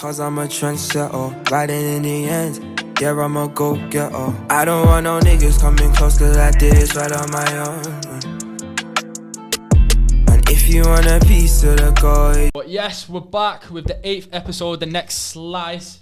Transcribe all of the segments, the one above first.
Cause I'm a trendsetter, riding in the end. Yeah, I'm a go-getter. I don't want no niggas coming close, cause I did this right on my own. And if you want a piece of the gold. But yes, we're back with the 8th episode, The Next Slice.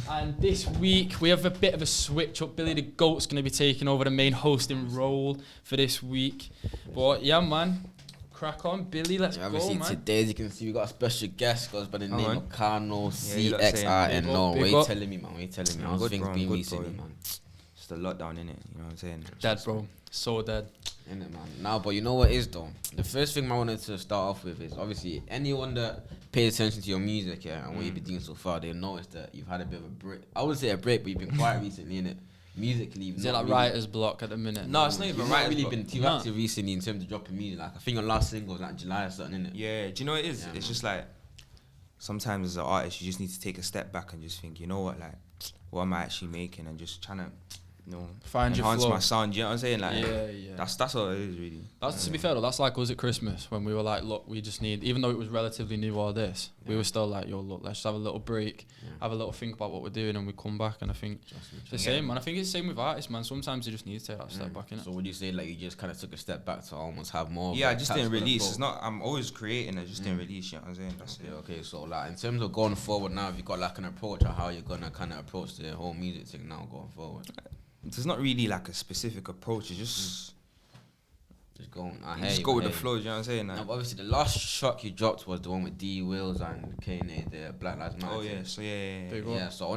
And this week we have a bit of a switch up. Billy the Goat's going to be taking over the main hosting role for this week. But yeah, man, crack on, Billy. Let's go, obviously man. Today, as you can see, we got a special guest goes by the name of Cxrno. Cxrno. What are you telling me, man? What are you telling me? How's things been recently, bro. man? Just a lockdown, innit? You know what I'm saying? Dead, bro. So dead. Innit, man? Now, but you know what is though? The first thing I wanted to start off with is obviously anyone that pays attention to your music, yeah, and what you've been doing so far, they'll notice that you've had a bit of a break. I wouldn't say a break, but you've been quiet recently, innit? Musically, Is it like writer's block at the minute? No, it's not even right. Really been too active recently in terms of dropping music. Like I think your last single was like July or something, innit? Yeah, do you know what it is? Yeah, it's man. just like sometimes as an artist, you just need to take a step back and just think, you know what, like, what am I actually making, and just trying to, you know, Find your enhance flow. my sound. You know what I'm saying? Like, Yeah. that's all it is really. That's, to be fair though, that's like us at Christmas when we were like, look, we just need, even though it was relatively new all this, we were still like, yo, look, let's just have a little break, have a little think about what we're doing, and we come back. And I think it's the same, man. I think it's the same with artists, man. Sometimes you just need to take that step back, innit? So would you say like you just kind of took a step back to almost have more? Yeah, I just didn't release. It's not. I'm always creating. I just didn't release. You know what I'm saying? That's it. Okay, so like in terms of going forward now, have you got like an approach or how you're gonna kind of approach the whole music thing now going forward? There's not really like a specific approach. It's Just going. just go with the flow. You know what I'm saying? Like, Now, obviously, the last track you dropped was the one with D Wills and Kane, the Black Lives Matter. oh thing. yeah. So yeah. Big up. Yeah, so I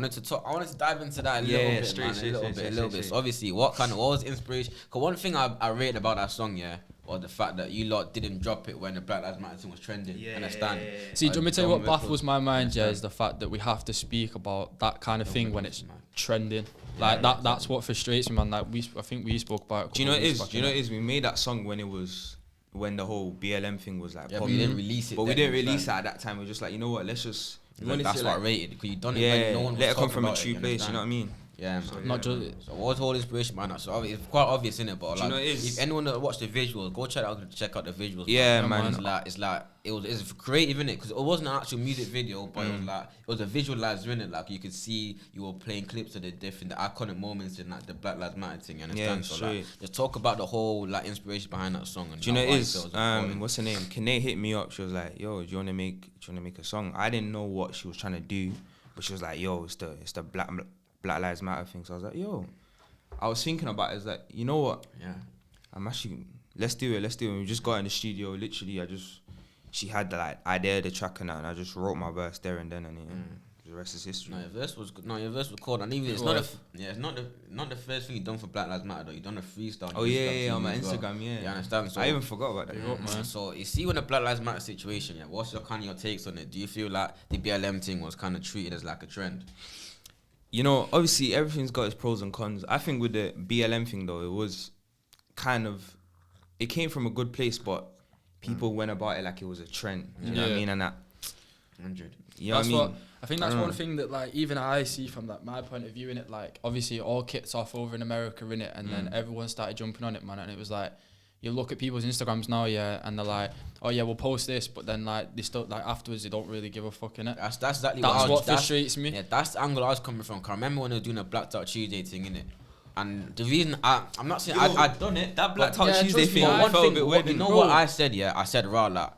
wanted to dive into that a Yeah, little bit, straight, man, straight, a little straight. bit. So obviously, what was the inspiration? Because one thing I rate about that song, yeah, was the fact that you lot didn't drop it when the Black Lives Matter thing was trending. Understand? See, do you want me to tell you what Don't baffles my mind, yeah, is the fact that we have to speak about that kind of thing when it's trending. Like that's what frustrates me, man. Like I think we spoke about it. Do you know what it is? Do you know what it is? We made that song when the whole BLM thing was like. Yeah, but you didn't release it. But we then, didn't release it understand? at that time. We were just like, you know what? Let's just. That's what I rated because you done it Yeah, when no one was let it come talking from a about true it, place. You know what I mean? Yeah, man. So, Not just. So what's all inspiration behind that? So it's quite obvious, innit? But Do you know what it is? if anyone that watched the visuals, go check out the visuals. Yeah, Yeah, man. man. It's creative, innit? Because it wasn't an actual music video, but it was a visualizer, innit? Like you could see you were playing clips of the iconic moments in like the Black Lives Matter thing. You understand? Yeah, so like, just talk about the whole like inspiration behind that song. And Do you know like, what why it you is? felt it was important. What's her name? Kane hit me up. She was like, "Yo, do you wanna make a song?" I didn't know what she was trying to do, but she was like, "Yo, it's the Black Lives Matter thing." So I was like, "Yo," I was thinking about it. It's like, you know what? Yeah. I'm actually let's do it. And we just got in the studio. Literally, she had the like idea of the track and that, and I just wrote my verse there and then, and the rest is history. No, your verse was good. No, your verse was cool. And even it's not the first thing you done for Black Lives Matter though. You done a freestyle. Oh yeah, on my Instagram, yeah. You understand? So I even forgot about that. man. So you see, when the Black Lives Matter situation, yeah, what's your takes on it? Do you feel like the BLM thing was kind of treated as like a trend? You know, obviously everything's got its pros and cons. I think with the BLM thing though, it was kind of, it came from a good place, but people went about it like it was a trend. You know what I mean? And that, 100. you know what I mean? I think that's one thing that like even I see from like my point of view in it. Like obviously it all kicks off over in America in it, and then everyone started jumping on it, man. And it was like, you look at people's Instagrams now, yeah, and they're like, oh yeah, we'll post this, but then like they still like afterwards they don't really give a fuck in it. That's exactly That's what frustrates me. Yeah, that's the angle I was coming from. 'Cause I remember when they were doing a Black Out Tuesday thing, innit? And the reason I'm not saying I'd done it. That Black Out Yeah, Tuesday trust me, thing I felt a bit weird. You know what I said? Yeah, I said, right, like,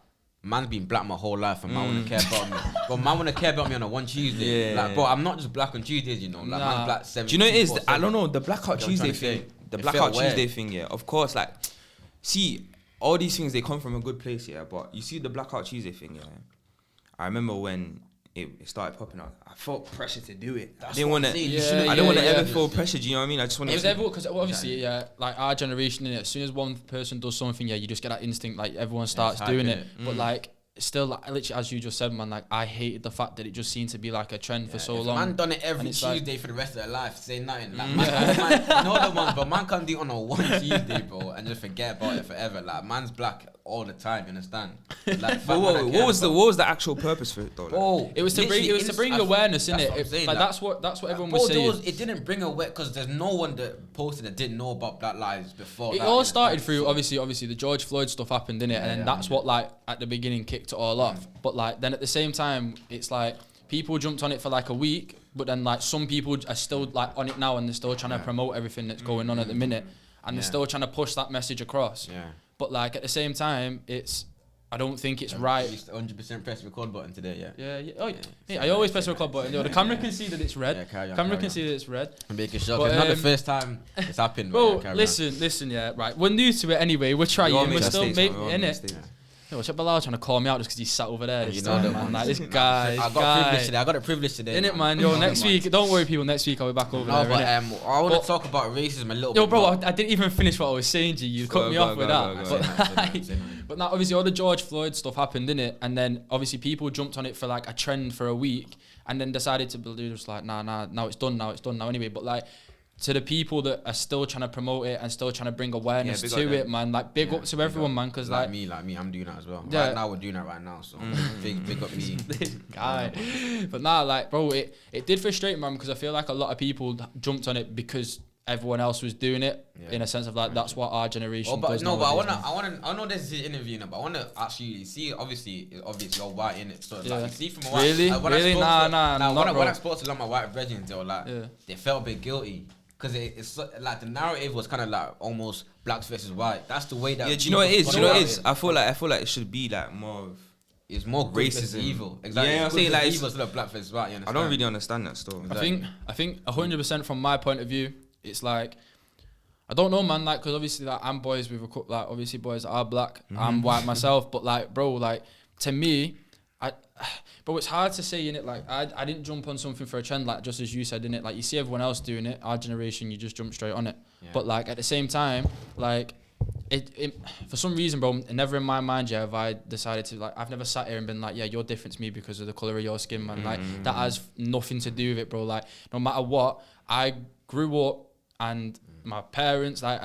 man's been black my whole life, and man wanna care about me. But man wanna care about me on a one Tuesday. Yeah. Like, bro, I'm not just black on Tuesdays, you know. Like, man's black 7. Do you know what it is? I don't know, the Blackout You know what I'm Tuesday trying to thing. say? The It Blackout felt weird. Tuesday thing, yeah. Of course, like, see, all these things, they come from a good place, yeah. But you see the Blackout Tuesday thing, yeah. I remember when it started popping up, I felt pressure to do it. I didn't want to. I didn't want to ever feel pressured. You know what I mean? I just want It was to. everyone, because obviously, yeah, like our generation, in it, as soon as one person does something, yeah, you just get that instinct, like everyone starts hype, doing innit? it. But like, still, like, literally, as you just said, man, like I hated the fact that it just seemed to be like a trend for so If long. man done it every and it's like- Tuesday for the rest of their life, say nothing. Like, man, you know the ones, but man can't do it on a one Tuesday, bro, and just forget about it forever. Like, man's black all the time, you understand? Like, But what was the actual purpose for it though? Like, Bro, It was to bring awareness, innit? That's what everyone was saying. It didn't bring aware because there's no one that posted that didn't know about Black Lives before. It that, all you started understand? through So- obviously the George Floyd stuff happened, innit? And then that's what like at the beginning kicked it all off. But like then at the same time, it's like people jumped on it for like a week, but then like some people are still like on it now and they're still trying to promote everything that's going on at the minute, and they're still trying to push that message across. Yeah. But like at the same time, I don't think it's right. 100% press record button today, Yeah. Oh, yeah. I always press the record button. The camera can see that it's red. Yeah, Camera can see that it's red. I'm making sure. It's not the first time it's happened. Bro, listen, yeah, right. We're new to it anyway. We're trying. We're still making it. Yo, what's up, Bilal trying to call me out just because he sat over there this time, man. Like, this guy. I got the privilege today. Innit, man? Yo, next week, don't worry, people. Next week I'll be back over there. But I want to talk about racism a little bit. Yo, bro, I didn't even finish what I was saying to you. You cut me off with that. But now, obviously, all the George Floyd stuff happened, innit? And then, obviously, people jumped on it for like a trend for a week, and then decided to do just like, nah, now it's done now anyway. But like, to the people that are still trying to promote it and still trying to bring awareness to it, man, like big up to everyone, man, because like me, I'm doing that as well. Yeah. Right now, we're doing that right now, so big up me. This guy. But nah, like, bro, it did frustrate me, man, because I feel like a lot of people jumped on it because everyone else was doing it, in a sense of like that's what our generation does. No, but I know this is an interview now, but I want to actually see. Obviously you're white in it, so like you see from a white. Really? Like, when I spoke to a lot of my white brethren, they were like, they felt a bit guilty. Because it's like the narrative was kind of like almost blacks versus white. That's the way that. Yeah, do you know what it is? Do you know what it is? I feel like it should be like more of. It's more racism, evil. Exactly. Yeah, I'm saying like evil instead of black versus white. I don't really understand that story. Exactly. I think 100% from my point of view, it's like I don't know, man. Like, because obviously, like I'm boys with like obviously boys that are black. I'm white myself, but like, bro, like to me, bro, it's hard to say, innit? Like, I didn't jump on something for a trend, like, just as you said, innit? Like, you see everyone else doing it, our generation, you just jump straight on it. Yeah. But, like, at the same time, like, it for some reason, bro, never in my mind, have I decided to, like, I've never sat here and been like, yeah, you're different to me because of the colour of your skin, man. Like, that has nothing to do with it, bro. Like, no matter what, I grew up and my parents, like,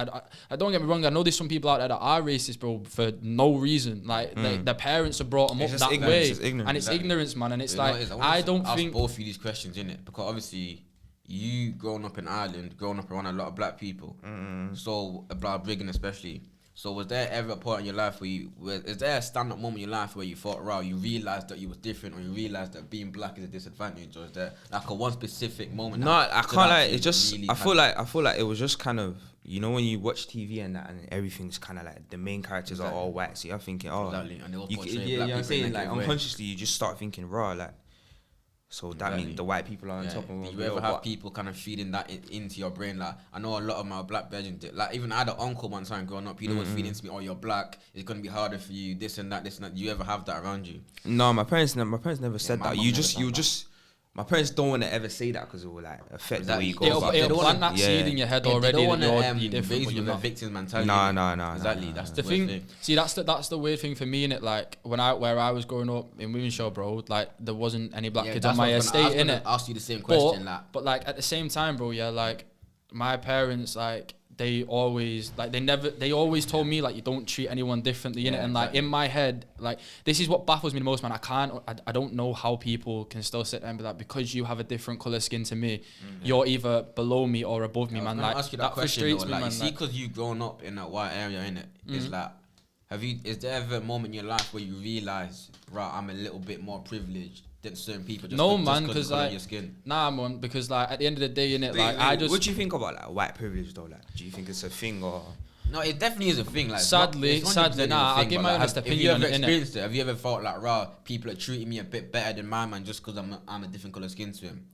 I don't get me wrong, I know there's some people out there that are racist, bro, for no reason. Like, their parents have brought them up that way. And it's ignorance, man. And it's I don't think. Ask both of you these questions, innit? Because obviously, you growing up in Ireland, growing up around a lot of black people, so, Brigham especially. So was there ever a point in your life is there a stand-up moment in your life where you thought, wow, you realised that you was different, or you realised that being black is a disadvantage, or is there like a one specific moment? No, I can't like, it's just, really I feel like it was just kind of, you know, when you watch TV and that, and everything's kind of like, the main characters are all white, so you're thinking, exactly. And you know what I'm saying, like unconsciously you just start thinking, raw, like, so that means the white people are on top of it. You ever have people kind of feeding that into your brain? Like, I know a lot of my black brethren did. Like, even I had an uncle one time growing up, he was feeding to me, oh, you're black, it's going to be harder for you, this and that. Do you ever have that around you? No, my parents never said that. My parents don't want to ever say that because it will like affect the way you go. It'll plant that seed in your head already. They don't want to raise you with a victim mentality. No. Exactly. That's the thing. See, that's the weird thing for me, innit? Like where I was growing up in Wimenshaw, bro, like there wasn't any black kids on my estate, innit? Ask you the same question, but like at the same time, bro, yeah, like my parents, like they always told me like you don't treat anyone differently, innit? And like in my head, like this is what baffles me the most, man. I don't know how people can still sit there and be like, because you have a different colour skin to me, you're either below me or above me, man. Like ask you that question, frustrates me, man. You see, because you've grown up in that white area, innit? It's like, is there ever a moment in your life where you realise, right, I'm a little bit more privileged than certain people? Because like, your skin? Nah, man, because like at the end of the day, innit, what do you think about like white privilege though? Like, do you think it's a thing or? No, it definitely is a thing. Like, sadly, nah. I'll give my honest opinion on it. Experienced it? Have you ever felt like, raw, people are treating me a bit better than my man just because I'm a different colour skin to him?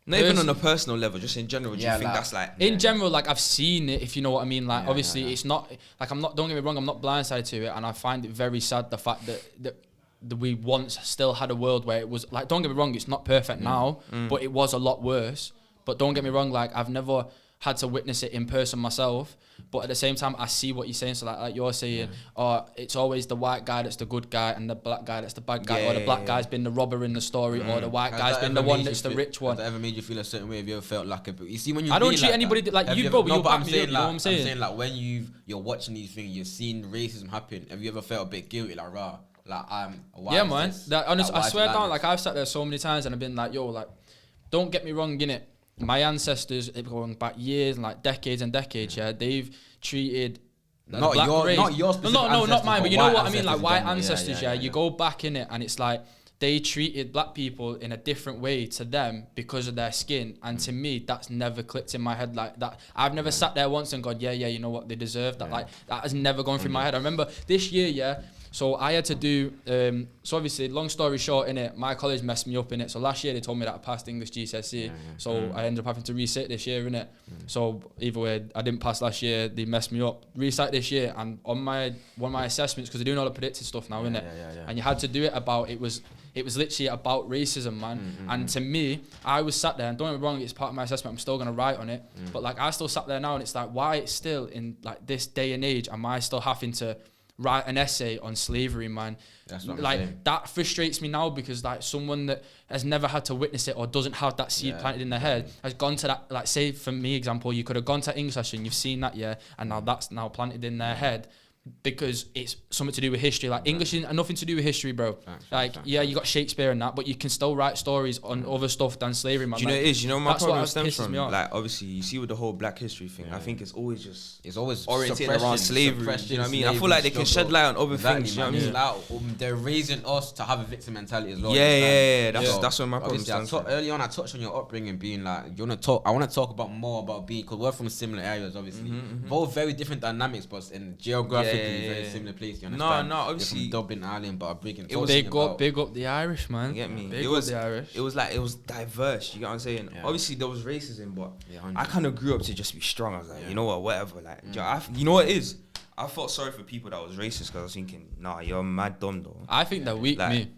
Not even on a personal level, just in general. Do you think that's like? In general, like I've seen it, if you know what I mean. Like obviously, it's not like don't get me wrong, I'm not blindsided to it, and I find it very sad the fact that we once still had a world where it was like, don't get me wrong, it's not perfect now, but it was a lot worse. But don't get me wrong, like I've never had to witness it in person myself, but at the same time I see what you're saying. So like you're saying, it's always the white guy that's the good guy and the black guy that's the bad guy, or the black guy's been the robber in the story, or the white guy's been the one that's the rich one. Has that ever made you feel a certain way? Have you ever felt like you see when you I don't treat anybody like you, bro, but I'm saying, like, I'm saying like when you're watching these things, you're seeing racism happen, have you ever felt a bit guilty, like, rah, like yeah, man, honestly, I swear down, like I've sat there so many times and I've been like, yo, like, don't get me wrong, innit? My ancestors, going back years and like decades and decades, they've treated not your specific not mine, but you know what I mean, like white ancestors, yeah. you go back in it and it's like they treated black people in a different way to them because of their skin. And to me, that's never clicked in my head like that. I've never sat there once and gone, yeah, you know what, they deserve that. Like, that has never gone through my head. I remember this year, so I had to do, so obviously, long story short, innit, my college messed me up, innit. So last year, they told me that I passed English GCSE. So I ended up having to resit this year, innit. So either way, I didn't pass last year, they messed me up. Resit this year, and on one of my assessments, because they're doing all the predicted stuff now, innit. And you had to do it about, it was literally about racism, man. And to me, I was sat there, and don't get me wrong, it's part of my assessment, I'm still going to write on it. But like, I still sat there now, and it's like, why it's still in like this day and age, am I still having to write an essay on slavery, man? That's what I'm like saying. That frustrates me now, because like someone that has never had to witness it or doesn't have that seed planted in their head has gone to that, like, say for me example, you could have gone to English lesson, you've seen that, and now that's now planted in their head because it's something to do with history. Like, English is nothing to do with history, bro. You got Shakespeare and that, but you can still write stories on other stuff than slavery, man. Do you know like, it is? You know my problem stems pisses from, me off. like, obviously you see with the whole Black History thing. I think it's always oriented suppression, around slavery. You know what I mean? I feel like they can shed light on other things. You know what I mean? Like, they're raising us to have a victim mentality as well. Yeah. That's where my problem stems from. Early on, I touched on your upbringing, being like, I want to talk about more about being, because we're from similar areas, obviously. Both very different dynamics, but in geographically very similar place. You understand? No, obviously. You're from Dublin, Ireland, but Brigham. Big up the Irish, man. You get me? Big up the Irish. It was like, it was diverse. You get what I'm saying? Yeah. Obviously there was racism, but Yeah, I kind of grew up to just be strong. I was like, you know what, whatever. Like, you know what it is? I felt sorry for people that was racist, because I was thinking, nah, you're mad dumb though. I think they're weak, Like, me.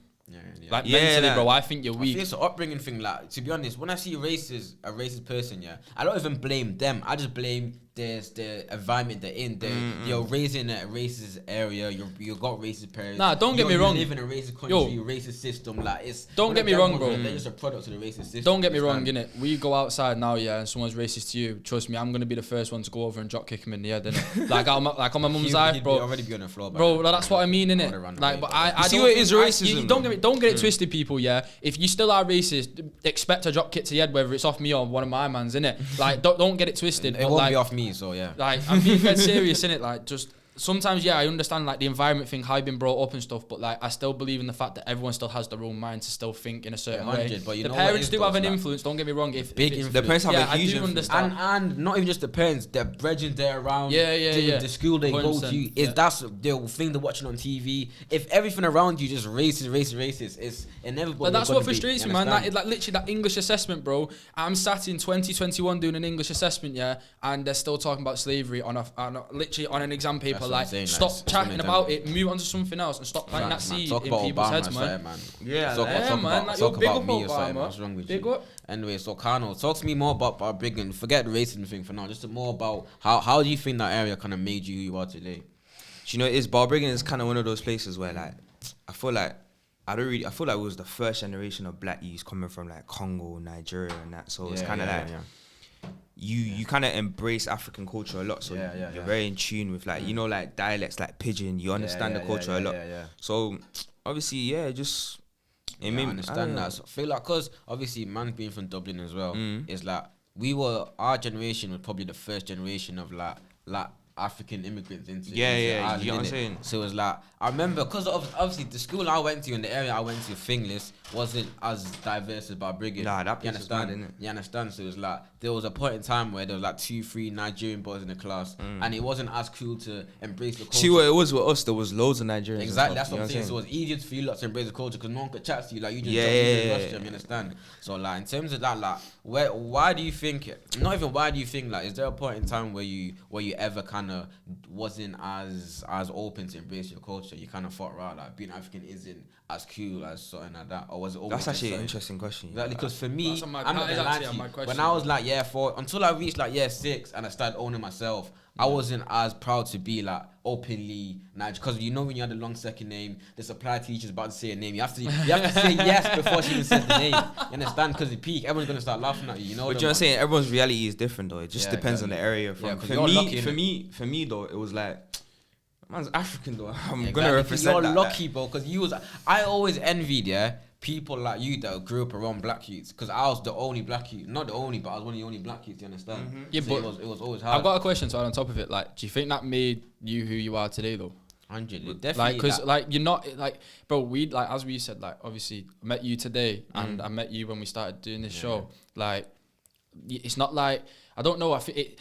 Like, mentally, bro, I think you're I weak. think it's an upbringing thing. Like, to be honest, when I see a racist person, I don't even blame them. I just blame the environment they're in. You're raised in a racist area. You got racist parents. Nah, don't get me wrong. You live in a racist country, racist system. Like, it's. Don't get me wrong, bro. They're just a product of the racist system. Don't get me wrong, innit? We go outside now, and someone's racist to you. Trust me, I'm gonna be the first one to go over and drop kick him in the head, innit? like on my mum's life, bro. Already be on the floor, bro. That's what I mean, innit? Like, but I see don't what it is think- racism, you don't get it twisted, people. If you still are racist, expect a drop kick to the head, whether it's off me or one of my mans, innit? Like, don't get it twisted. It won't be off me, so yeah. Like, I'm being dead serious, innit? Like, just sometimes, I understand like the environment thing, how you've been brought up and stuff, but like, I still believe in the fact that everyone still has their own mind to still think in a certain way. But the parents do have an influence. Don't get me wrong. If big it's, influence. The parents have a huge I do influence. understand. And not even just the parents, the brethren they're around. The school they go 100%, to, that's the thing they're watching on TV. If everything around you just racist, it's inevitable. But that's what frustrates me, man. Like literally that English assessment, bro. I'm sat in 2021 doing an English assessment, and they're still talking about slavery literally on an exam paper. Like, stop chatting about it, move on to something else, and stop planting that seed in people's heads, man. Man. Like, Talk big about up me or something. Obama. What's wrong with Big you? up. Anyway, so Kano, talk to me more about Brigham. Forget the racism thing for now. Just more about how do you think that area kind of made you who you are today? Do you know it is? Brigham is kind of one of those places where, like, I feel like it was the first generation of black youths coming from like Congo, Nigeria, and that. So it's kind of you kind of embrace African culture a lot. So you're very in tune with, like, you know, like dialects like pidgin. You understand the culture a lot. So obviously, just. I understand that. So I feel like, because obviously, man being from Dublin as well, is like our generation was probably the first generation of like African immigrants into Ireland, you know what I'm saying? So it was like, I remember, because obviously the school I went to and the area I went to, Thingless, wasn't as diverse as Brigham. Nah, that place is mad, innit? You understand? So it was like, there was a point in time where there was like 2-3 Nigerian boys in the class, and it wasn't as cool to embrace the culture. See what it was with us? There was loads of Nigerians. Exactly, that's what I'm saying. So it was easier for you lot to embrace the culture, because no one could chat to you. Like, you just rush them, you understand? So like, in terms of that, like, why do you think? Not even why do you think? Like, is there a point in time where you ever kind of wasn't as open to embrace your culture? You kind of thought, right, like, being African isn't as cool as something like that, or was it always? That's actually an interesting question. Exactly, because for me, I'm not gonna lie to you, when I was like year 4, until I reached like year 6 and I started owning myself, I wasn't as proud to be like openly Nigerian, because you know when you had a long second name, the supply teacher's about to say a name, you have to say yes before she even said the name. You understand? Because the peak, everyone's gonna start laughing at you. You know. But you know what I'm saying? Everyone's reality is different though. It just depends on the area. For me though, it was like, man's African though. I'm gonna represent You're that. lucky, bro, because I always envied people like you that grew up around black youths, because I was the only black youth, not the only, but I was one of the only black youths. You understand? Yeah, so but it was always hard. I've got a question to add on top of it. Like, do you think that made you who you are today, though? 100, Like, definitely. cause like you're not like, bro. We like as we said, like obviously I met you today, and I met you when we started doing this show. Like, it's not like I don't know.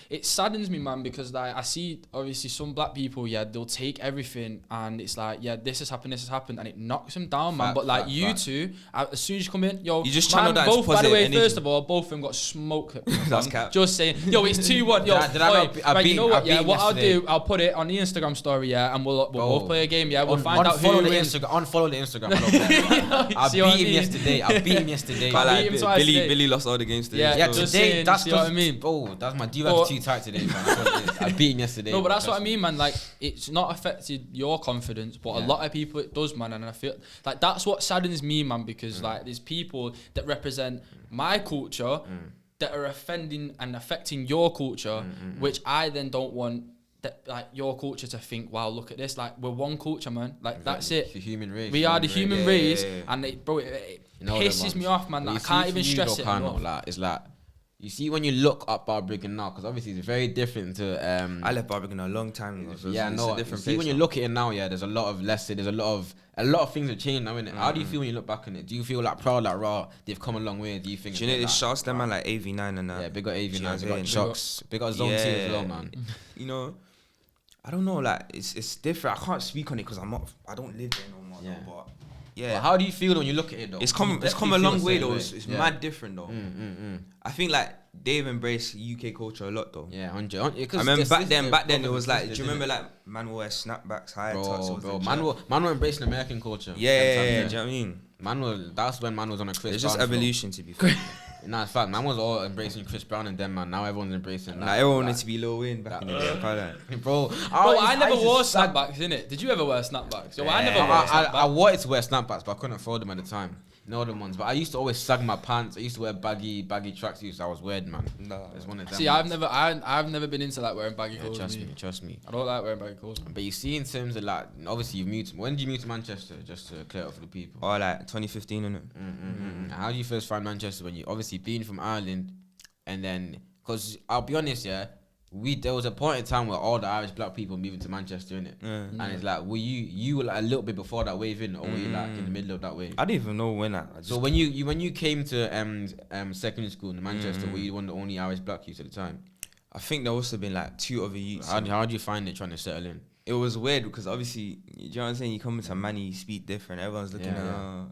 It saddens me, man, because like I see obviously some black people, they'll take everything and it's like, this has happened, and it knocks them down, man. But like you two, as soon as you come in, yo, you just channel that both. By the positive way, energy. first of all, both of them got smoked. That's cap. Just saying, yo, it's 2-1. Yo, Did I not right, you know what? I beat What I'll yesterday. do, I'll put it on the Instagram story, and we'll both play a game. We'll find out who Unfollow the wins. Instagram. Unfollow the Instagram. I See what I beat him mean? yesterday. I beat him yesterday. But Like, beat him twice today. Billy lost all the games today. Yeah, so- just today, saying, that's see what I mean? Oh, that's my. Do you have too tight today, man? That's what it is. I beat him yesterday. No, but that's what I mean, man. Like, it's not affected your confidence, but a lot of people it does, man. And I feel like that's what saddens me, man, because like there's people that represent my culture that are offending and affecting your culture, which I then don't want that like your culture to think, wow, look at this. Like, we're one culture, man. Like, that's it. It's the human race. We are the human race, Yeah. and it You know pisses them me ones. off, man. But Like, I you can't see even for you stress though, it Pano, enough. like, it's like you see when you look up Barbican now, because obviously it's very different to I left Barbican a long time ago. So yeah, it's no. a different See place when you now. look at it now, there's a lot of there's a lot of things have changed now, innit? How do you feel when you look back on it? Do you feel like proud, like raw? They've come a long way. Do you think? Do you know it's this a bit shouts them man like AV9 and that? yeah, big got Do you know what I'm AV9, big got saying? Chucks, big got Zone 2 as well, man. You know, I don't know. Like, it's different. I can't speak on it because I don't live there no more. Yeah. Though, but yeah, But how do you feel when you look at it though? it's You come a definitely long feel the way same though. It's Yeah. mad different though. I think like they've embraced UK culture a lot though. Yeah, 100. I remember back then it was like, do you remember like man wear snapbacks, hiatus? Bro, man were embracing American culture. Yeah, Them do you times, know what I mean? That's when man was on a Chris It's just Brown flow. evolution to be fair. Nah, it's fact. Man was all embracing Chris Brown and them, man. Now everyone's embracing. Like everyone wanted to be Lil Wayne back in the day. I can't lie. Bro, I never used to wore sag- snapbacks, innit? Did you ever wear snapbacks? Yo, I Yeah. never wore snapbacks. I wanted to wear snapbacks, but I couldn't afford them at the time. No other ones. But I used to always sag my pants. I used to wear baggy tracksuits. I was weird, man. No. It's one of them. See, I've never been into like wearing baggy Yeah, clothes. trust me. I don't like wearing baggy clothes. But you see, in terms of like, obviously you moved. When did you move to Manchester? Just to clear up for the people. Or like 2015 innit? How do you first find Manchester when you obviously being from Ireland, and then because I'll be honest, there was a point in time where all the Irish black people moving to Manchester, innit? And it's like, were you were like a little bit before that wave, innit? Or were you like in the middle of that wave? I didn't even know when I just So when you came to secondary school in Manchester, were you one of the only Irish black youths at the time? I think there must have been like 2 other youths. How do you find it trying to settle in? It was weird because obviously, do you know what I'm saying? You come into Manny, you speak different. Everyone's looking Yeah, at,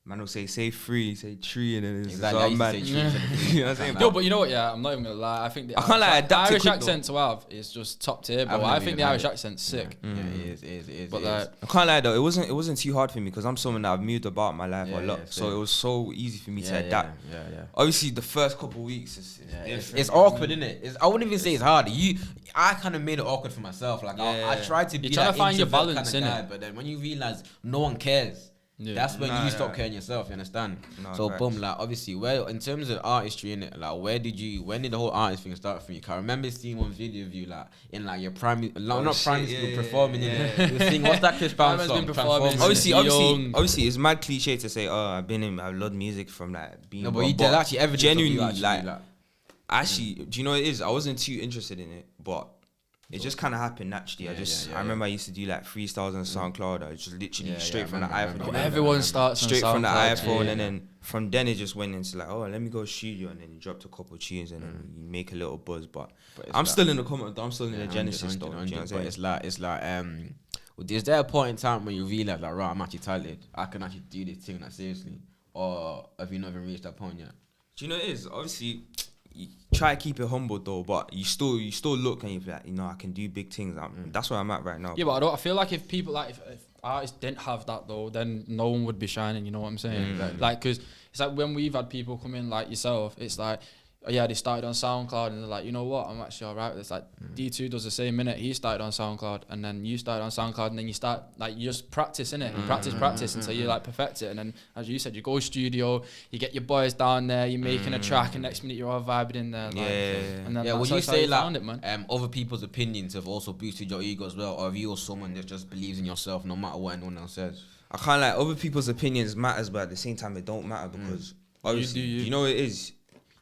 man will say free, say tree, and then it's Exactly, I all used to mad. say tree You instead of tree. know what I'm saying? Yo, but you know what? Yeah, I'm not even gonna lie. I think the I can't lie, adapt it Irish quick, accent to have is just top tier, bro. I've I never think even the had Irish it. accent's sick. Yeah, it is. But it like, is. I can't lie though, it wasn't too hard for me because I'm someone that I've moved about my life a lot, Yeah, so same. it was so easy for me to Yeah, adapt. yeah. Obviously, the first couple of weeks is It's awkward, isn't it? I wouldn't even say it's hard. I kind of made it awkward for myself. Like I tried to be You're trying that to find your introvert balance, kind of innit? guy, but then when you realize no one cares, that's when you stop caring yourself. You understand? Nah, So facts. boom, like obviously, where in terms of artistry, innit? Like when did the whole artist thing start for you? 'Cause I remember seeing one video of you like in like your primary, not primary school, performing. yeah. You were singing what's that Chris Brown Man's song? been performing Transformers. since Obviously, it's mad cliche to say, I love music from like being. No, but you did actually evidence of you genuinely actually, actually, do you know what it is? I wasn't too interested in it, but it just kind of happened naturally. I remember I used to do like freestyles on SoundCloud. I just literally straight from the iPhone. everyone starts Straight on from the SoundCloud, iPhone, yeah. and then from then it just went into like, let me go studio, and then you dropped a couple tunes, and then you make a little buzz. But it's I'm like- still in the comment. I'm still in the 100, genesis 100, though. 100, Do you know what I'm but saying? it's like is there a point in time when you realize like, right, I'm actually talented, I can actually do this thing like seriously, or have you not even reached that point yet? Do you know what it is? Obviously, you try to keep it humble though, but you still look and you're like, I can do big things. That's where I'm at right now. Yeah, but I feel like if people like if artists didn't have that though, then no one would be shining. You know what I'm saying? Like, because it's like when we've had people come in like yourself, it's like, they started on SoundCloud and they're like, you know what, I'm actually alright. It's like D2 does the same minute. He started on SoundCloud and then you started on SoundCloud and then you start like you just practice innit, and practice until you like perfect it. And then as you said, you go studio, you get your boys down there, you're making a track, and next minute you're all vibing in there. Like, and then Would you that's how say found like it, man. other people's opinions have also boosted your ego as well, or are you someone that just believes in yourself no matter what anyone else says? I can't other people's opinions matters, but at the same time it don't matter because obviously you. you know what it is.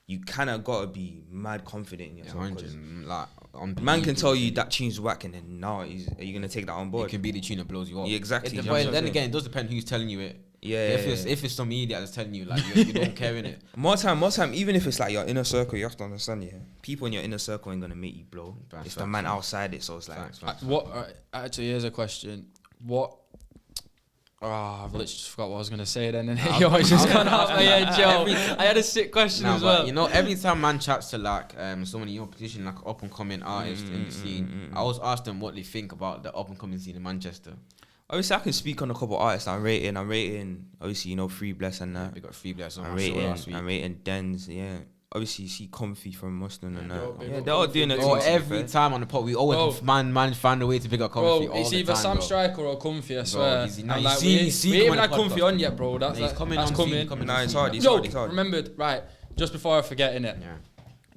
you kind of gotta be mad confident in yourself. 100. Like, Man can tell you that tune's whack, and then now are you gonna take that on board? It can be the tune that blows you up. Yeah, exactly. But then again, it does depend who's telling you it. Yeah. If it's some idiot that's telling you like you don't care in it. More time, even if it's like your inner circle, you have to understand. Yeah, people in your inner circle ain't gonna make you blow. It's the man outside it, so it's like Actually, here's a question. What? I've literally just forgot what I was gonna say then, and Nah, yo, it's just gone out my head, Joe. I had a sick question as well. You know, every time man chats to like someone in your position, like up and coming artist in the scene, I always ask them what they think about the up and coming scene in Manchester. Obviously, I can speak on a couple of artists. I'm rating. Obviously, you know, Free Bless and that. We got Free Bless on I'm our show last rating. week. I'm rating Dens. Yeah. Obviously, you see Comfy from Muslim and that. big Yeah, up they're all Comfy. doing it. Oh, every time on the pod, we always man find a way to pick up Comfy. Bro, all it's the either time, Sam bro. Striker or Comfy, I swear. He's- And now you like, see- we you see we him even on had the Comfy podcast. on yet, bro. That's He's coming that's on coming. scene, coming Nah, on it's scene. hard. It's Yo, hard. It's hard. remembered, right? Just before I forget it. Yeah.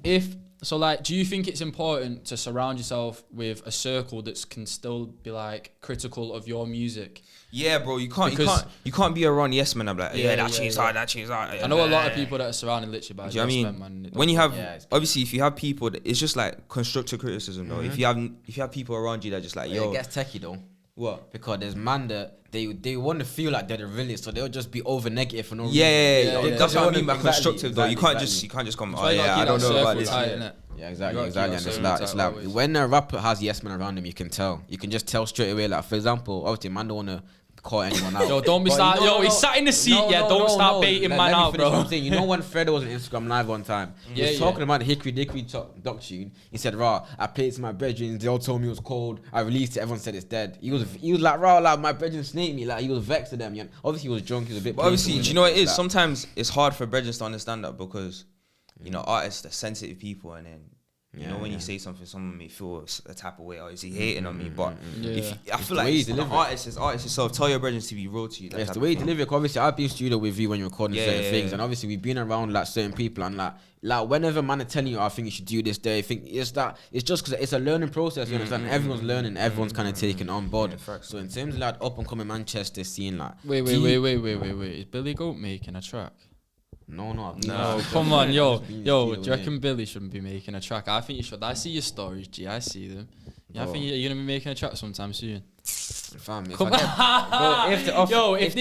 If so, like, do you think it's important to surround yourself with a circle that can still be like critical of your music? Yeah, bro. You can't be around yes man. I'm like, that tune's hard. That tune's hard. I know a lot of people that are surrounded literally by Do you know what I yes mean? men, man. When you have, it's obviously, if you have people, it's just like constructive criticism though. If you have people around you that just like, It yo, gets techie though. what? Because there's man that they want to feel like they're the realest, so they'll just be over negative for no reason. yeah. That's what I mean by Exactly, constructive though. You can't exactly. just come. That's Oh why you gotta yeah, keep I don't that know about circle this. tight, innit? Yeah, exactly. You gotta keep And that it's circle like tight always. when a rapper has yes men around him, you can tell. You can just tell straight away. Like for example, obviously man don't want to call anyone out. Yo, don't be But start. you know- Yo, he's sat in the seat. Don't start baiting Let man me out, finish what bro. I'm saying. You know when Fred was on Instagram live one time, he was talking about the Hickory Dickory Doc tune. He said, "Rah, I played it to my brethren. They all told me it was cold. I released it. Everyone said it's dead." He was like, "Rah, like my brethren snaked me." Like he was vexed to them. Yeah. Obviously he was drunk. He was a bit. But obviously, playful, do you know what it is? like- Sometimes it's hard for brethren to understand that because, you know, artists are sensitive people, and then you know when you say something, someone may feel a type of way, or is he hating on me? But if I feel like it's the artist itself. Tell your brethren to be real to you. It's the way you deliver it. Obviously, I've been in studio with you when you're recording certain things, yeah. and obviously we've been around like certain people, and like whenever man are telling you, I think you should do this day. I think it's just because it's a learning process. You understand? Everyone's learning. Everyone's kind of taking on board. So in terms of like up and coming Manchester scene, like Wait. Is Billy Goat making a track? no, Come on, yo. Just being Do still, you reckon Billy shouldn't be making a track? I think you should. I see your stories, G. I see them. Yeah, I think you're gonna be making a track sometime soon. Fam, if Come I get, bro, Yo, if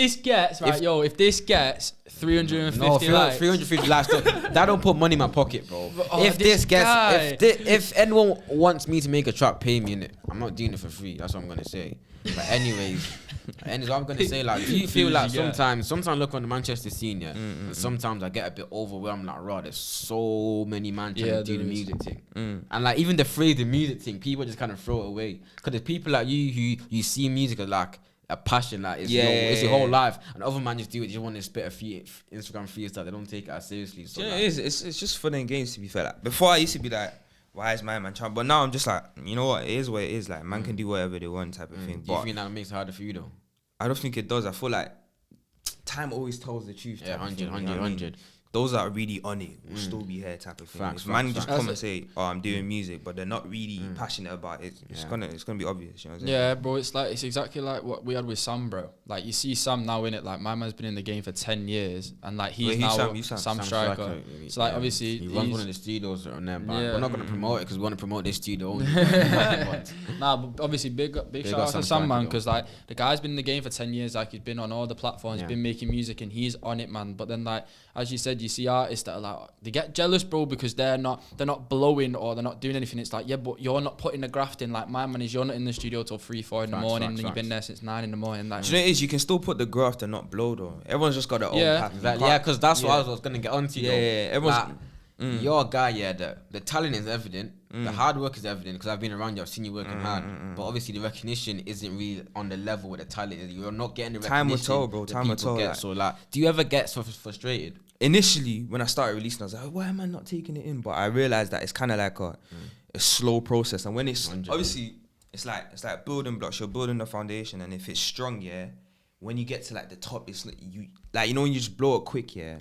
this gets 350 likes, 350 likes, that don't put money in my pocket, bro. Oh, If this this gets, guy. if anyone wants me to make a track, pay me in it. I'm not doing it for free. That's what I'm gonna say. But anyways, what I'm gonna say, like, do you feel like sometimes I look on the Manchester scene, yeah, and sometimes I get a bit overwhelmed, like, raw, there's so many man trying to do the music thing, and like even the phrase the music thing, people just kind of throw it away because there's people like you who you see music as like a passion, like it's your whole life, and other man just do it. They just want to spit a few Instagram freestyle. They don't take it as seriously. So Yeah, like, it's just fun and games, to be fair. Like, before I used to be like, why is my man trying? But now I'm just like, you know what? It is what it is. Like, man can do whatever they want, type of thing. do you But think that makes it harder for you though? I don't think it does. I feel like time always tells the truth. Yeah, type of thing, 100, you know what I mean? 100. Those that are really on it will still be here, type of thing. Facts, If man facts, just facts. come and say, "Oh, I'm doing music," but they're not really passionate about it, it's gonna be obvious. You know what I'm saying? yeah, bro, it's exactly like what we had with Sam, bro. Like you see Sam now in it. Like my man's been in the game for 10 years, and like he's Wait, now who's Sam? Sam Striker. So like obviously he runs one of the studios on there, but Yeah. we're not gonna promote it because we want to promote this studio only. Nah, but obviously big shout out to Sam, man, because like the guy's been in the game for 10 years. Like he's been on all the platforms, Yeah. been making music, and he's on it, man. But then like as you said, you see artists that are like they get jealous, bro, because they're not blowing or they're not doing anything. It's like, yeah, but you're not putting the graft in. Like my man is, you're not in the studio till 3-4 in the morning, and you've been there since 9 in the morning. Like, Do you know what it is? You can still put the graft and not blow though. Everyone's just got their own path. Exactly. Yeah, because that's what I was gonna get onto. Yeah, though. yeah, everyone's- Like, you're a guy, yeah. The talent is evident. The hard work is evident because I've been around you. I've seen you working hard. But obviously, the recognition isn't really on the level with the talent is. You're not getting the recognition. Time will tell, bro. that Time will people tell, get. like- So, like, do you ever get so frustrated? Initially, when I started releasing, I was like, why am I not taking it in? But I realized that it's kind of like a slow process. And when it's 100%. obviously, it's like building blocks. You're building the foundation, and if it's strong, yeah. When you get to like the top, it's like like, you know, when you just blow it quick, Yeah.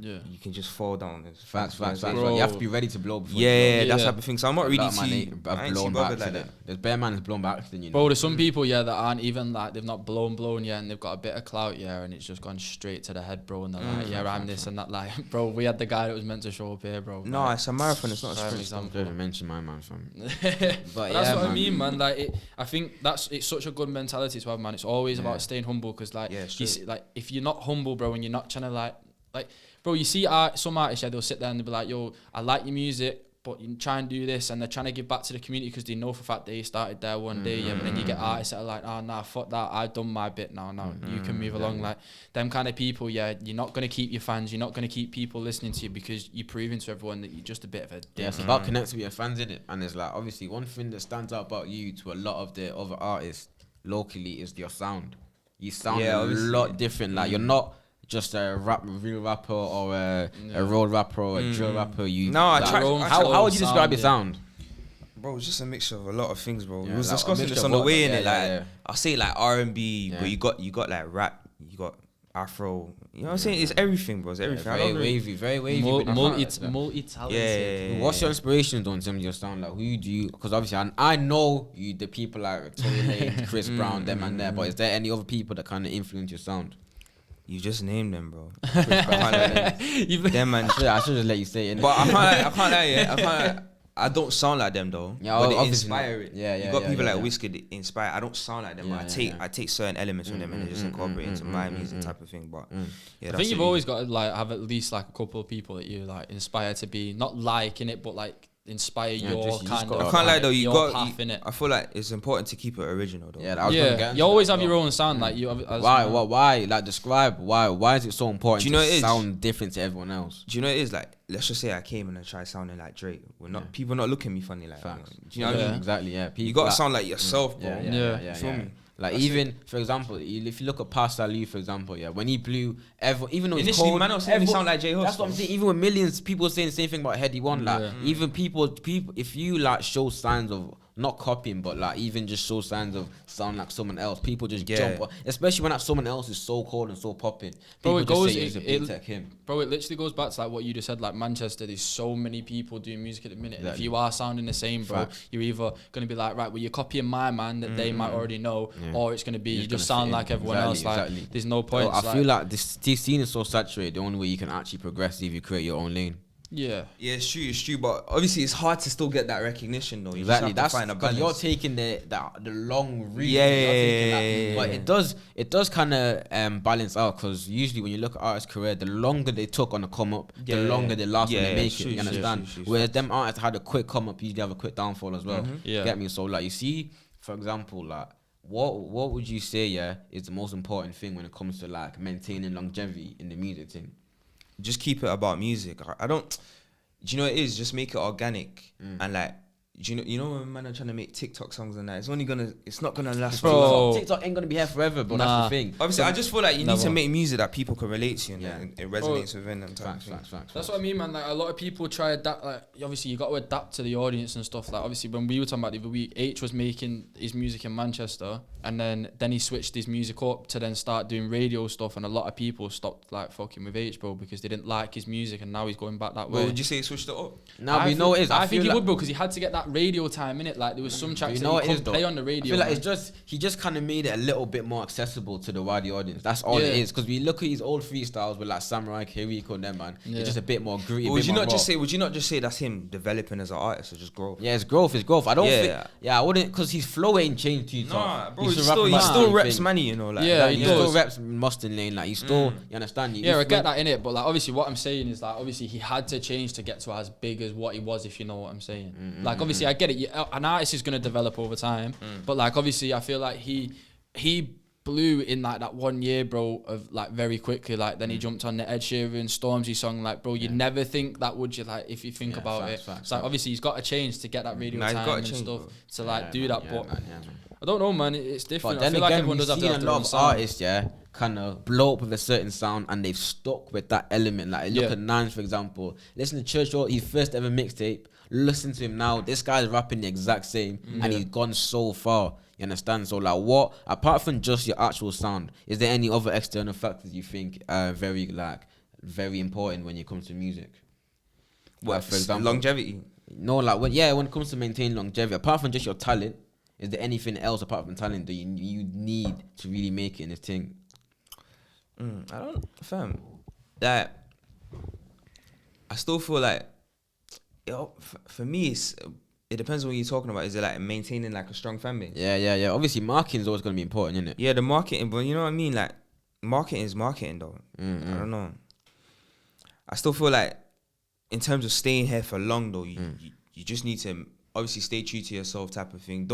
you can just fall down. Facts. Bro. You have to be ready to blow before Yeah, you that's Yeah. type of thing. So I'm not really I've too blown bothered by like accident. that. There's bare man that's blown by accident, you know. Bro, there's some people, that aren't even like, they've not blown yet, and they've got a bit of clout, and it's just gone straight to the head, bro, and they're like, I'm this and that. Like, bro, we had the guy that was meant to show up here, bro. No, like, it's a marathon. It's not a sprint. Don't even mention my man, fam. But that's what I mean, man. Like, I think it's such a good mentality to have, man. It's always about staying humble, because like, you see, like, if you're not humble, bro, and you're not trying to like, bro, you see some artists, they'll sit there and they'll be like, yo, I like your music, but you try and do this, and they're trying to give back to the community because they know for a fact they started there one day, but then you get artists that are like, oh, nah, fuck that, I've done my bit now, you can move along. Like, them kind of people, you're not going to keep your fans, you're not going to keep people listening to you, because you're proving to everyone that you're just a bit of a dick. Yeah, it's about connecting with your fans, innit? And it's like, obviously, one thing that stands out about you to a lot of the other artists locally is your sound. You sound a lot different. Like, you're not just a real rapper or a road rapper or a drill rapper. How would you describe your sound? Bro, it's just a mixture of a lot of things, bro. Yeah, we was like discussing a this mixture on the of way, what- innit? Like, I'll say like R&B, but you got like rap, you got Afro. You know what I'm saying? It's everything, bro. It's everything. Very wavy. Multi-talented. Yeah. What's your inspiration though in terms of your sound? Like, who do you? Because obviously, I know you, the people like Tory Lanez, Chris Brown, them and there. But is there any other people that kind of influence your sound? You just named them, bro. Them man. I should just let you say it. But I can't lie. I don't sound like them though. Yeah, but they obviously inspire not. it. Yeah, You got people like yeah. Wizkid that inspire. I don't sound like them, Yeah, but I take certain elements from them and just incorporate into my music type of thing. But I think you've always got to like have at least like a couple of people that you like inspire to be not liking it, but like inspire your kind of. I can't lie though. I feel like it's important to keep it original though. Yeah, you always have your own sound. Like you. Why? Like, describe why is it so important? Do you know to it is? sound different to everyone else? Do you know it is like? Let's just say I came and I tried sounding like Drake. People not looking at me funny like. Do you know what I mean? Exactly. Yeah. People You gotta sound like yourself, bro. Yeah. Feel me? Like, even for example, if you look at Pastor Lee, for example, when he blew, even though Initially, cold, man was saying he sound like J Hus. That's what I'm saying. Even with millions people saying the same thing about Heady One, like even people, if you like show signs of not copying, but like even just show signs of sound like someone else, people just jump. Especially when that someone else is so cold and so popping. Bro, it literally goes back to like what you just said. Like Manchester, there's so many people doing music at the minute. Exactly. If you are sounding the same, bro, you're either gonna be like, right, well, you're copying my man that they might already know, or it's gonna be you just sound like everyone else. Like, there's no point. I feel like this scene is so saturated. The only way you can actually progress is if you create your own lane. Yeah, it's true, but obviously it's hard to still get that recognition though. You Exactly, just have to find a because balance. you're taking the long route. Yeah. But it does kind of balance out, because usually when you look at artists' career, the longer they took on the come up, the longer they last when they make it. You understand? Whereas them artists had a quick come up, usually have a quick downfall as well. Get me? So like, you see, for example, like what would you say is the most important thing when it comes to like maintaining longevity in the music thing? Just keep it about music. I don't. Do you know what it is? Just make it organic and like. Do you know when man are trying to make TikTok songs and that? It's not gonna last. Bro. TikTok ain't gonna be here forever, but that's the thing. Obviously, I just feel like you need to make music that people can relate to and it resonates within them. Facts. That's what I mean, man. Like, a lot of people try adapt. Like, obviously, you got to adapt to the audience and stuff. Like, obviously, when we were talking about the other week, H was making his music in Manchester, and then he switched his music up to then start doing radio stuff, and a lot of people stopped like fucking with H, bro, because they didn't like his music, and now he's going back that way. Well, would you say he switched it up? Now we know it is. I think he would, bro, because he had to get that radio time in it. Like, there was some tracks that he couldn't play on the radio. I feel like he just kind of made it a little bit more accessible to the wider audience. That's all it is. Because we look at his old freestyles with like Samurai, Kiriko, and them, man. It's just a bit more gritty. Would you not just say that's him developing as an artist or just growth? Yeah, it's growth. I don't think. Yeah, I wouldn't, because his flow ain't changed too tough. Nah, bro, he still reps money, you know. Like, he still reps Mustang Lane. Like, he still, you understand? I get that in it, but like, obviously, what I'm saying is like, obviously, he had to change to get to as big as what he was, if you know what I'm saying. Like, obviously, I get it. An artist is gonna develop over time, but like, obviously, I feel like he blew in like that 1 year, bro, of like very quickly. Like, then he jumped on the Ed Sheeran Stormzy song. Like, bro, you'd never think that, would you? Like, if you think about it, so like, obviously he's got to change to get that radio time and stuff to like do that. But I don't know, man. It's different. But then I feel again, like everyone does have seen to a lot of artists, kind of blow up with a certain sound, and they've stuck with that element. Like, look at Nines, for example. Listen to Churchill, his first ever mixtape. Listen to him now. This guy's rapping the exact same, and he's gone so far. You understand? So like, what apart from just your actual sound, is there any other external factors you think are very important when it comes to music? What, for example, longevity? No, like when it comes to maintaining longevity, apart from just your talent, is there anything else apart from talent that you need to really make it in this thing? I don't, fam. That I still feel like, for me, it depends on what you're talking about. Is it like maintaining like a strong fan base? Yeah. Obviously, marketing is always going to be important, isn't it? Yeah, the marketing, but you know what I mean? Like, marketing is marketing, though. I don't know. I still feel like, in terms of staying here for long, though, you just need to obviously stay true to yourself type of thing.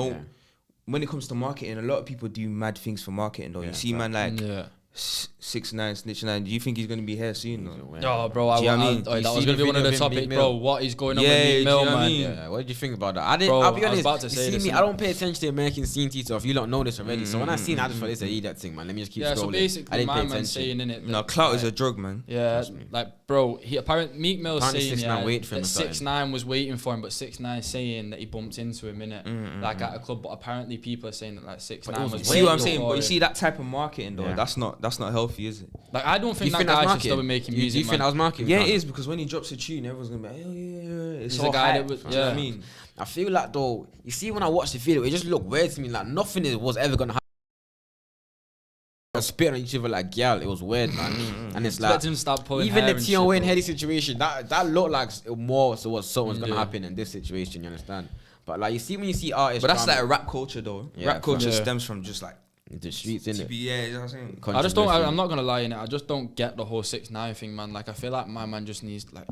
When it comes to marketing, a lot of people do mad things for marketing, though. You see, man, like 6ix9ine, Snitch 9. Do you think he's gonna be here soon? Though? Oh, bro, that was gonna be one of the topics, bro. What is going on with Meek Mill, man? Yeah, what did you think about that? I'll be honest. I was about to say you see me, I don't pay attention to the American scene, Tito. If you don't know this already, so when I seen, I just thought it's a that thing, man. Let me just keep scrolling. So basically, my man's saying in it. No, clout is a drug, man. Yeah, like, bro, he apparently Meek Mill saying that 6ix9ine was waiting for him, but 6ix9ine saying that he bumped into him in it, like at a club. But apparently, people are saying that like 6ix9ine was. See what I'm saying? But you see that type of marketing, though. That's not healthy, is it? Like, I don't think that guy should still be making music. Do you think that was marketing? Yeah, it is, because when he drops a tune, everyone's gonna be like, oh yeah. It's He's a guy that was. You know what I mean? I feel like though, you see when I watched the video, it just looked weird to me. Like nothing was ever gonna happen. Spit on each other like gal, it was weird, man. And it's like him start pulling even hair the and Tion shit, Wayne bro. Heady situation, that looked like more so what something's gonna happen in this situation. You understand? But like you see when you see artists, but that's like a rap culture, though. Yeah, rap culture stems from just like the streets, innit? Yeah, you know what I'm saying? I just don't. I'm not gonna lie in it. I just don't get the whole 6ix9ine thing, man. Like I feel like my man just needs like,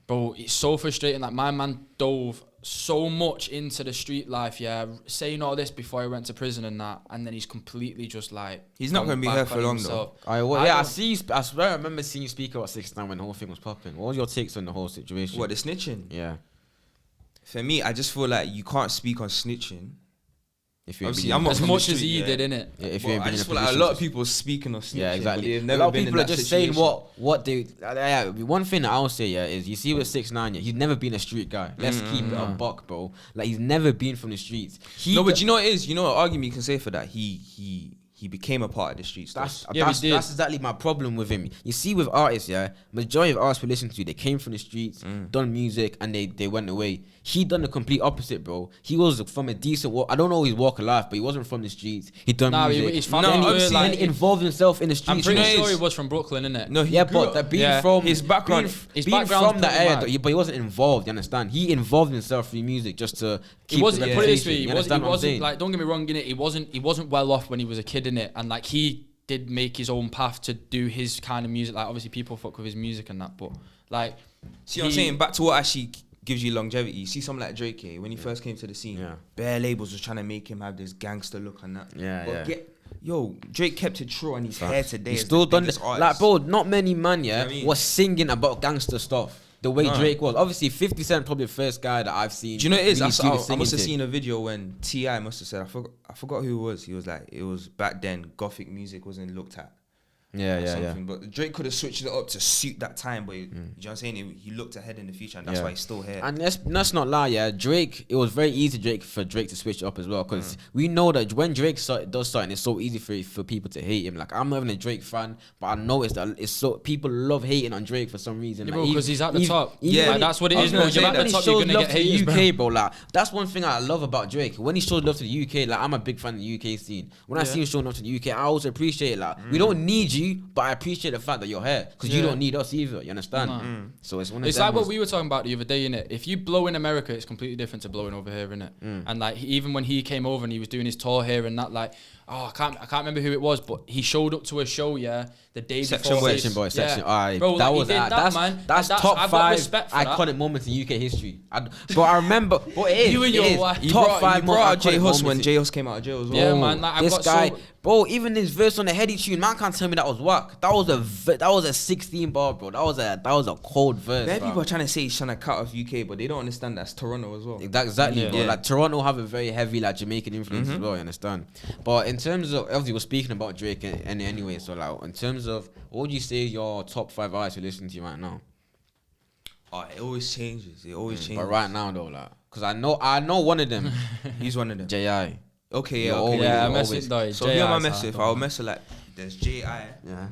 bro, it's so frustrating. Like my man dove so much into the street life, saying all this before he went to prison and that, and then he's completely just like he's not gonna be here for long though. I see. I swear, I remember seeing you speak about 6ix9ine when the whole thing was popping. What was your takes on the whole situation? What, the snitching? Yeah. For me, I just feel like you can't speak on snitching. If you Obviously, I'm not as from much the as street, he did, innit? Yeah, if I just feel like a lot of people speaking on snitching. Yeah, exactly. But they've A lot never of been people in are that just situation. saying what they. One thing that I'll say, is you see with 6ix9ine, he's never been a street guy. Let's keep it a buck, bro. Like he's never been from the streets. But you know what it is? You know what argument you can say for that? He became a part of the streets. That's exactly my problem with him. You see with artists, majority of artists we listen to, they came from the streets, done music, and they went away. He done the complete opposite, bro. He was from a decent walk. I don't know his walk of life, but he wasn't from the streets. He done music. His and he involved himself in the streets. I'm pretty sure he was from Brooklyn, innit? No, from his background, from that area, but he wasn't involved. You understand? He involved himself through music just to keep. Put it this way, he wasn't saying? like. Don't get me wrong, innit? He wasn't well off when he was a kid, innit? And like he did make his own path to do his kind of music. Like obviously people fuck with his music and that, but like, see what I'm saying? Back to what actually gives you longevity. You see someone like Drake here, when he first came to the scene, bare labels was trying to make him have this gangster look and that. Drake kept it true and he's here today. He's still done this. Like, bro, not many man, was singing about gangster stuff the way Drake was. Obviously, 50 Cent probably the first guy that I've seen. Do you know what it is? Really I must have seen a video when T.I. must have said, I forgot who it was. He was like, it was back then, gothic music wasn't looked at. Yeah. But Drake could have switched it up to suit that time, but you know what I'm saying? He looked ahead in the future, and that's why he's still here. And let's not lie, Drake, it was very easy for Drake to switch it up as well, because we know that when Drake does something, it's so easy for people to hate him. Like, I'm not even a Drake fan, but I noticed that it's so people love hating on Drake for some reason. Yeah, bro, because he's at the top. Yeah, that's what it is, bro. You're at the top, you're gonna get haters, UK, bro. Like, that's one thing I love about Drake. When he shows love to the UK, like, I'm a big fan of the UK scene. When I see him showing love to the UK, I always appreciate it. Like, we don't need you, but I appreciate the fact that you're here, because you don't need us either. You understand? So it's one of it's like what we were talking about the other day, innit? If you blow in America, it's completely different to blowing over here, innit? And like even when he came over and he was doing his tour here and that, like, I can't remember who it was, but he showed up to a show, the day before. Section Boy. Bro, that like, was that's top 5 iconic that moments in UK history. But I remember, but it is. You and your wife. Top 5 brought J Hus when J Hus came out of jail as well. Yeah, man. Like, this guy, bro, even his verse on the Heady tune, man can't tell me that was whack. That was a 16 bar, bro. That was a cold verse. There people are trying to say he's trying to cut off UK, but they don't understand that's Toronto as well. Exactly, bro. Like, Toronto have a very heavy like Jamaican influence as well. You understand? But in terms of, obviously, we're speaking about Drake and anyway. So like, in terms of, what would you say is your top 5 artists you're listening to right now? It always changes. But right now though, like, because I know one of them. He's one of them. J.I. Okay, You're yeah, okay. always- Yeah, I you're mess always- with though. So who am I JI's messing with? hard, I'll though. mess with like there's J.I. Yeah.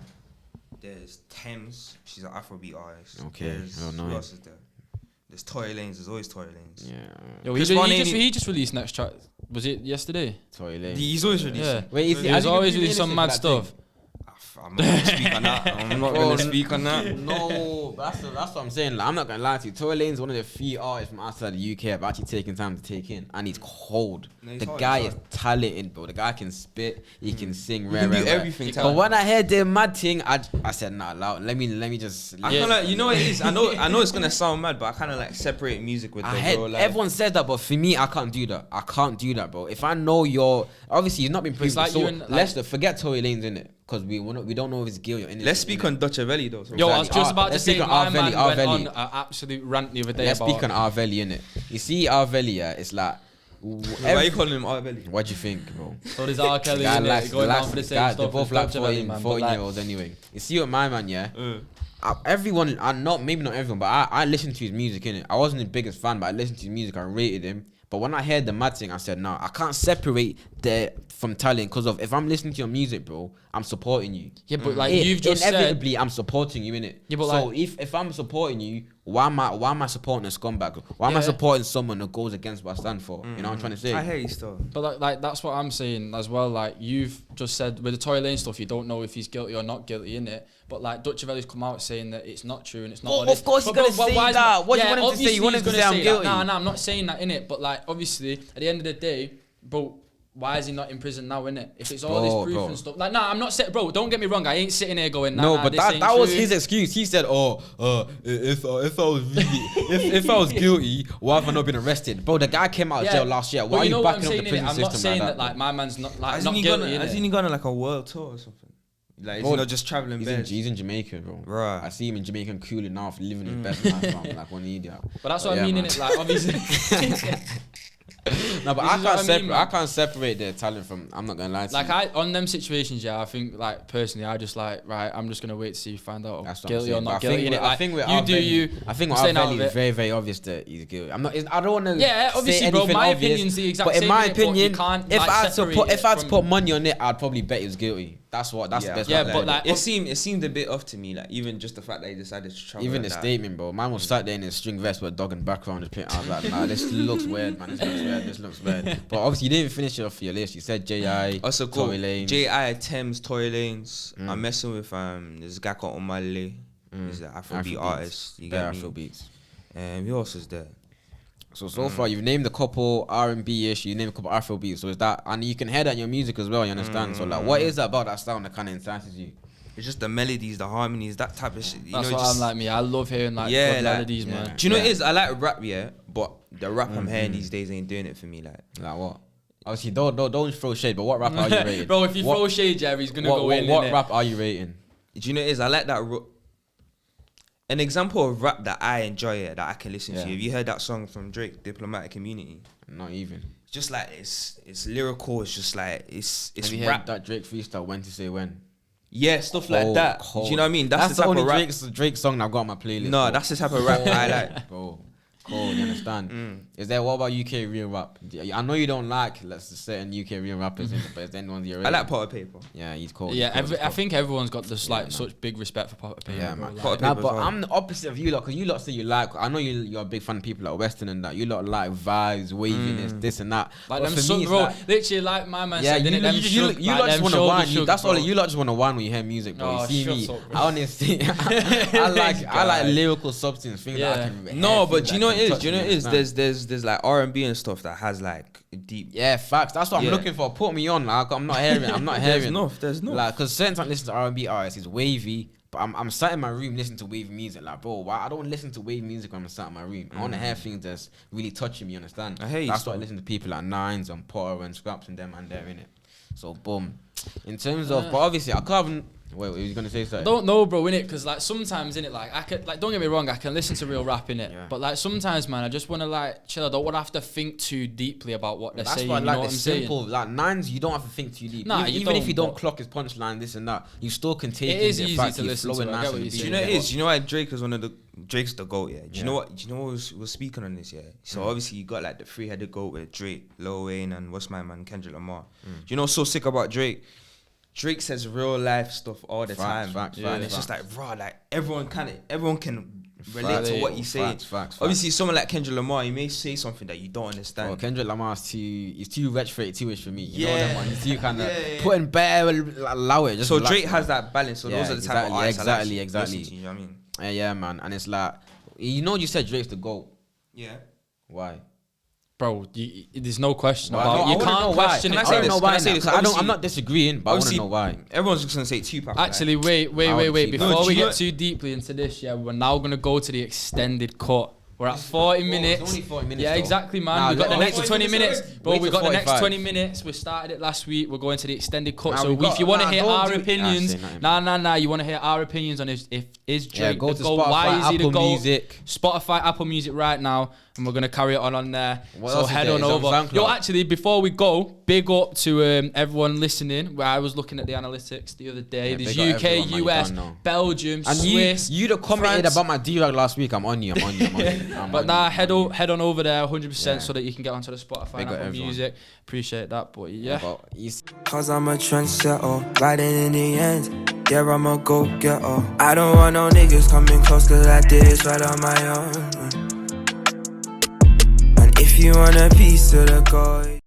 There's Thames. She's an Afrobeat artist. Okay, There's, oh, who nice. else is there? There's Tory Lanez. There's always Tory Lanez. Yeah. Yo, Chris Barney- he just released next track. Was it yesterday? Tory Lanez. He's always releasing. Yeah. Wait, is he- There's has he always been released some releasing mad that stuff. I'm not gonna speak on that. I'm not Bro, gonna speak on that. No, that's what I'm saying. Like, I'm not gonna lie to you. Tory Lanez is one of the few artists from outside the UK I've actually taken time to take in, and he's cold. No, he's The hard, guy he's is hard. talented, bro. The guy can spit, he can sing, He can do rare. everything. But talent. when I heard the mad thing, I said, nah, loud. Let me just. I Yeah. kind of, you know what it is. I know it's gonna sound mad, but I kind of like separate music with I the had real life. everyone says that, but for me, I can't do that. I can't do that, bro. If I know you're obviously you've not been proven, like so you and, like- let's forget Tory Lanez in it because we don't know if it's guilty or innocent. Let's speak on Dutch Avelli though. So Yo, I was Exactly. just about to Let's say speak on my Arvelli, man went Arvelli. on an absolute rant the other day Let's about. speak on Arvelli in it. You see Arvelli, yeah, it's like. why are you calling him Avelli? What do you think, bro? So there's R. Kelly Guy in likes, it, going down for the same guy, stuff. they're both as like Dutch Avelli, 14, man, but 14 like- year olds anyway. You see what my man, yeah? Everyone, maybe not everyone, but I listened to his music, innit? I wasn't the biggest fan, but I listened to his music, I rated him. But when I heard the mad thing, I said, nah, I can't separate the from talent because of if I'm listening to your music, bro, I'm supporting you. Yeah, but like you've just said, Inevitably, I'm supporting you, innit? Yeah, but so like- if I'm supporting you, why am I supporting a scumbag? Why am I Yeah. supporting someone that goes against what I stand for? You know what I'm trying to say? I hate you still. but like that's what I'm saying as well. Like you've just said with the Tory Lane stuff, you don't know if he's guilty or not guilty in it. But like Dutch Avelli's come out saying that it's not true and it's not. Well, honest. of course he's But gonna bro, say why is that. my- What do you yeah, want him to say? You want him to obviously say I'm he's gonna guilty? Nah, I'm not saying that in it. But like obviously at the end of the day, bro. Why is he not in prison now, innit? If it's all this proof and stuff. Like, nah, I'm not saying, bro, don't get me wrong. I ain't sitting here going, nah, No, nah, but this ain't that was true. his excuse. He said, if I was really, if I was guilty, why have I not been arrested? Bro, the guy came out of jail last year. Why But are you you know what backing I'm up the saying, prison innit? I'm system not saying that, bro? like, my man's not, like, not Hasn't guilty, he innit? gone on like a world tour or something? Like, is Bro, he not just traveling He's bed? in Jamaica, bro. Right. I see him in Jamaica cooling off, living his best life, man, like one idiot. But that's what I yeah, mean, man. innit? Like, obviously. No, but This I is can't what I mean, separate. man. I can't separate the talent from. I'm not gonna lie to Like you. on them situations, yeah, I think like personally, I just like right. I'm just gonna wait to see find out That's if what guilty I'm or saying. But not guilty. innit? I Like, think with you do Arvelli- you. I think I'm with staying out Arvelli, of it's it. very, very obvious that he's guilty. I'm not. I don't want to. Yeah, obviously, bro. My opinion's the exact But in same, my innit? But you opinion, can't, if like, I had to separate put, it if I had to from- put money on it, I'd probably bet he was guilty. That's the best. Yeah, bet but there. like- It seemed a bit off to me. Like even just the fact that he decided to travel. Even like the that. statement, bro. Man was sat there in his string vest with a dog in the background. I was like, nah, this looks weird, man. This looks weird. But obviously, you didn't finish it off for your list. You said J.I. Also cool. Tory Lanez. J.I. Thames, Tory Lanez. I'm messing with this guy called Omale. He's an Afrobeat artist. You Better get me? Afrobeats. Who else is there? So far, you've named a couple R&B-ish. You named a couple Afrobeats. So is that, and you can hear that in your music as well. You understand? So like, what is that about that sound that kind of entices you? It's just the melodies, the harmonies, that type of shit. You That's know, what just, I'm like me. I love hearing like Yeah, good like- melodies, yeah. man. Do you know what Yeah. it is? I like rap, yeah, but the rap I'm hearing these days ain't doing it for me. Like, Like what? Obviously, don't throw shade. But what rap are you rating? Bro, if you What- throw shade, Jerry, he's gonna go in. What innit? rap are you rating? do you know what it is? I like that. An example of rap that I enjoy, that I can listen Yeah. to. Have you heard that song from Drake, "Diplomatic Immunity"? Not even. It's just like it's lyrical. It's just like it's Have you rap. heard that Drake freestyle? When to say when? Yeah, stuff like Oh, that. cold. Do you know what I mean? That's the the type only of rap. Drake song that I've got on my playlist. No, bro. that's the type of rap I like. Bro, cold. You understand? Is there what about UK real rap? I know you don't like let's just certain UK real rappers, but is there anyone you're I like Potter Paper. Yeah, he's cold. Yeah, he's cold, I think everyone's got this like man. such big respect for Potter Paper. Yeah, bro, man. like- Potter Nah, Paper's but hard. I'm the opposite of you lot, because you lot say you like. I know you're a big fan of people like Western and that. You lot like vibes, waviness, this and that. Like But them, for so, me, it's bro. like, Literally, like my man yeah, said, you innit, them lot shook, like, just them want to shoulders whine. shook, That's all. bro. You lot just want to whine when you hear music, bro. Oh, You see shut me? up, bro. I honestly, I like lyrical substance, things that I Yeah. can. No, hear, but things do you that know what can it is? touch Do you know me, what it is? understand? There's like R&B and stuff that has like deep. Yeah, facts. That's what I'm Yeah. looking for. Put me on. Like, I'm not hearing. I'm not There's hearing. enough. There's enough. Like, cause certain times I listen to R&B artists, it's wavy. But I'm sat in my room listening to wavy music. Like, bro, why I don't listen to wavy music when I'm sat in my room. I want to hear things that's really touching me. Understand? I hear you That's why I still. listen to people like Nines and Potter and Scraps and them and they're in it. So boom. In terms of, but obviously I can't. Wait, were you gonna say I something? don't know, bro, innit? Because like sometimes, innit, like I can, like, don't get me wrong, I can listen to real rap, innit? Yeah. But like sometimes, man, I just want to like chill. I don't want to have to think too deeply about what they're That's saying. why I You like know what the I'm saying? simple, like nines. You don't have to think too deep. Nah, even if you don't but clock his punchline, this and that, you still can take It is the easy fact to he's listen to, flowing I nice get on what the you're beat. Do you know what saying, it is? Do you know why Drake is one of the Drake's the GOAT? Yeah. Do you know what? Do you know what was speaking on this? Yeah. So obviously you got like the three-headed GOAT with Drake, Lil Wayne, and what's my man Kendrick Lamar. Do you know what's so sick about Drake? Drake says real life stuff all the time. Facts, and it's just like raw. Like everyone can relate to what he's saying. Facts. Obviously, someone like Kendrick Lamar, he may say something that you don't understand. Well, Kendrick Lamar's he's too rich for it, too-ish for me. You know Yeah. that one. He's too kind of Yeah. putting bare, allow it. Just So relax, Drake man. has that balance. So those are the type of artists I like to exactly. listen to, you know what I mean? Yeah, man. And it's like, you said Drake's the GOAT. Yeah. Why? Bro, there's no question Why? about No, it. I You wanna know can't why. question Can it. I say I this? don't know Can I why. say now, this? 'cause Obviously- I'm not disagreeing, but I want to know why. Everyone's just gonna say Tupac. Actually, wait. I would keep Before that. we No, get too deeply into this, yeah, we're now gonna go to the extended cut. We're at 40 minutes. It's only 40 minutes. Yeah, though. exactly, man. Nah, We got the wait, next wait, 20 wait, minutes. Bro, wait we till got the next 45. 20 minutes. We started it last week. We're going to the extended cut. Nah, So we if got- you want to nah, hear don't our do- opinions, say nothing. nah. You want to hear our opinions on if is Drake go the to GOAT? Spotify, Why is he the Apple GOAT? Music. Spotify, Apple Music right now, and we're gonna carry it on there. What So else is head there? on Is it on over. SoundCloud? Yo, actually, before we go, big up to everyone listening. Where I was looking at the analytics the other day. Yeah, There's big up UK, everyone, man, you US, don't know. Belgium, And Swiss. you that commented France. about my D-Rag last week, I'm on you. But nah, head on over there 100% Yeah. so that you can get onto the Spotify Big and up Apple everyone. Music. Appreciate that, but yeah. Cause I'm a trendsetter, riding in the end. Yeah, I'm a go-getter. I don't want no niggas coming close, cause I did this right on my own. And if you want a piece of the gold.